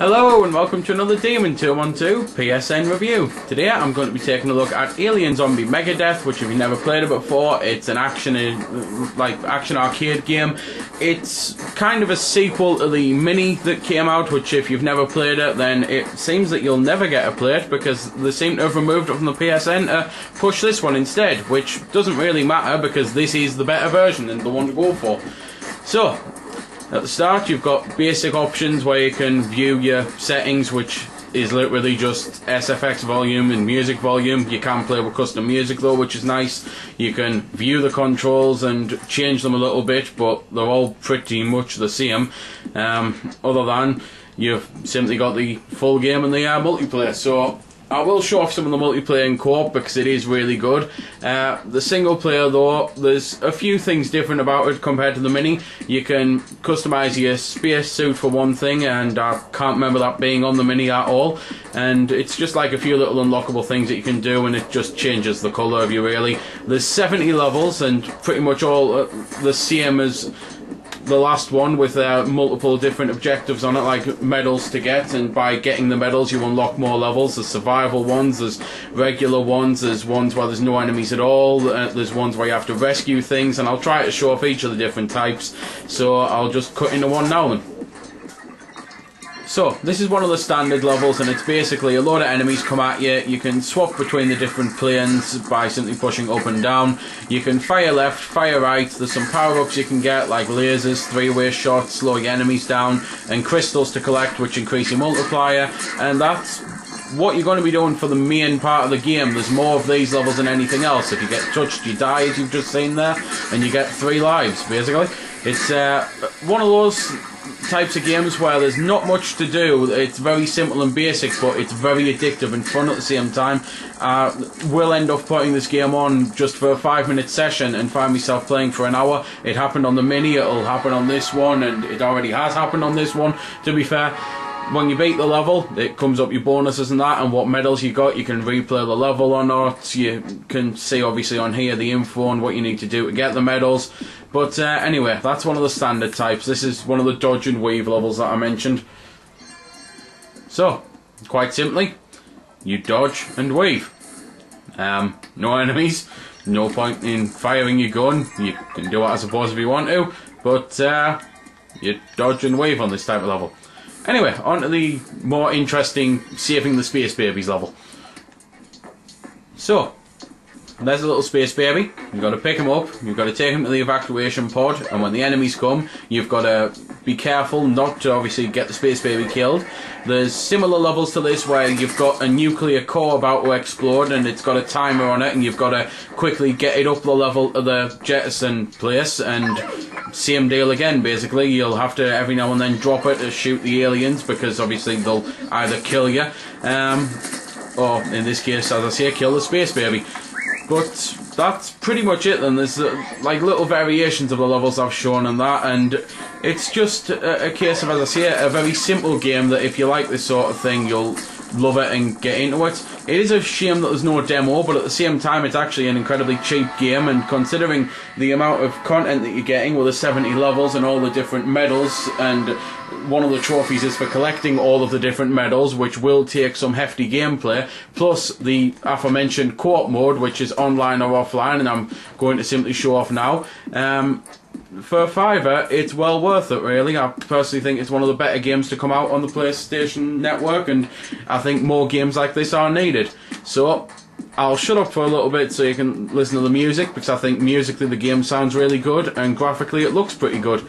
Hello and welcome to another Demon 212 PSN review. Today I'm going to be taking a look at Alien Zombie MegaDeath, which if you've never played it before, it's an action arcade game. It's kind of a sequel to the mini that came out, which if you've never played it, then it seems that you'll never get to play it because they seem to have removed it from the PSN to push this one instead, which doesn't really matter because this is the better version and the one to go for. So, at the start you've got basic options where you can view your settings, which is literally just SFX volume and music volume. You can play with custom music though, which is nice. You can view the controls and change them a little bit, but they're all pretty much the same, other than you've simply got the full game and the multiplayer. So I will show off some of the multiplayer and co-op because it is really good. The single player though, there's a few things different about it compared to the mini. You can customise your spacesuit for one thing, and I can't remember that being on the mini at all. And it's just like a few little unlockable things that you can do, and it just changes the colour of you really. There's 70 levels and pretty much all the same as the last one, with multiple different objectives on it, like medals to get, and by getting the medals you unlock more levels. There's survival ones, there's regular ones, there's ones where there's no enemies at all, there's ones where you have to rescue things, and I'll try to show off each of the different types, so I'll just cut into one now then. So, this is one of the standard levels, and it's basically a load of enemies come at you. You can swap between the different planes by simply pushing up and down. You can fire left, fire right. There's some power-ups you can get, like lasers, three-way shots, slow your enemies down, and crystals to collect, which increase your multiplier. And that's what you're going to be doing for the main part of the game. There's more of these levels than anything else. If you get touched, you die, as you've just seen there, and you get 3 lives, basically. It's one of those types of games where there's not much to do. It's very simple and basic, but it's very addictive and fun at the same time. We'll end up putting this game on just for a 5-minute session and find myself playing for an hour. It happened on the mini, it'll happen on this one, and it already has happened on this one, to be fair. When you beat the level, it comes up your bonuses and that, and what medals you got. You can replay the level or not. You can see obviously on here the info and what you need to do to get the medals. But anyway, that's one of the standard types. This is one of the dodge and weave levels that I mentioned. So, quite simply, you dodge and weave. No enemies, no point in firing your gun. You can do it I suppose if you want to, but you dodge and weave on this type of level. Anyway, on to the more interesting saving the space babies level. So, there's a little space baby. You've got to pick him up, you've got to take him to the evacuation pod, and when the enemies come, you've got to be careful not to obviously get the space baby killed. There's similar levels to this where you've got a nuclear core about to explode, and it's got a timer on it, and you've got to quickly get it up the level of the jettison place, and same deal again, basically. You'll have to every now and then drop it to shoot the aliens, because obviously they'll either kill you, or in this case, as I say, kill the space baby. But that's pretty much it then. There's like little variations of the levels I've shown and that, and it's just a case of, as I say, a very simple game that if you like this sort of thing, you'll love it and get into it. It is a shame that there's no demo, but at the same time it's actually an incredibly cheap game, and considering the amount of content that you're getting with the 70 levels and all the different medals, and one of the trophies is for collecting all of the different medals, which will take some hefty gameplay, plus the aforementioned co-op mode, which is online or offline, and I'm going to simply show off now. For a £5, it's well worth it really. I personally think it's one of the better games to come out on the PlayStation Network, and I think more games like this are needed. So I'll shut up for a little bit so you can listen to the music, because I think musically the game sounds really good, and graphically it looks pretty good.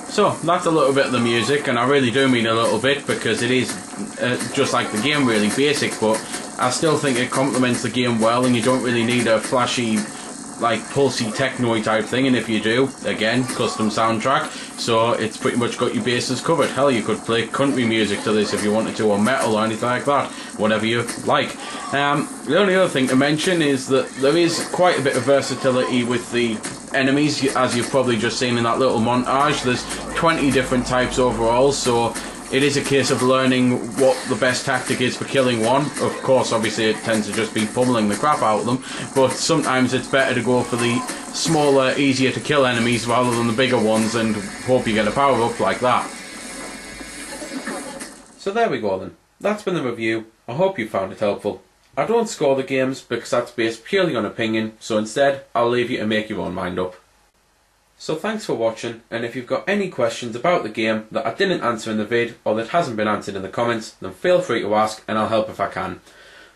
So, that's a little bit of the music, and I really do mean a little bit, because it is just like the game, really basic, but I still think it complements the game well, and you don't really need a flashy like pulsey techno type thing, and if you do, again, custom soundtrack, so it's pretty much got your bases covered. Hell, you could play country music to this if you wanted to, or metal or anything like that, whatever you like. The only other thing to mention is that there is quite a bit of versatility with the enemies, as you've probably just seen in that little montage. There's 20 different types overall, so it is a case of learning what the best tactic is for killing one. Of course, obviously it tends to just be pummeling the crap out of them, but sometimes it's better to go for the smaller, easier to kill enemies rather than the bigger ones, and hope you get a power up like that. So there we go then. That's been the review. I hope you found it helpful. I don't score the games because that's based purely on opinion, so instead I'll leave you to make your own mind up. So thanks for watching, and if you've got any questions about the game that I didn't answer in the vid or that hasn't been answered in the comments, then feel free to ask and I'll help if I can.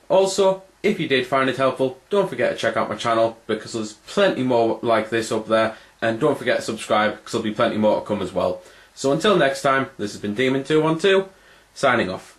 Also, if you did find it helpful, don't forget to check out my channel because there's plenty more like this up there, and don't forget to subscribe because there'll be plenty more to come as well. So until next time, this has been Demon212, signing off.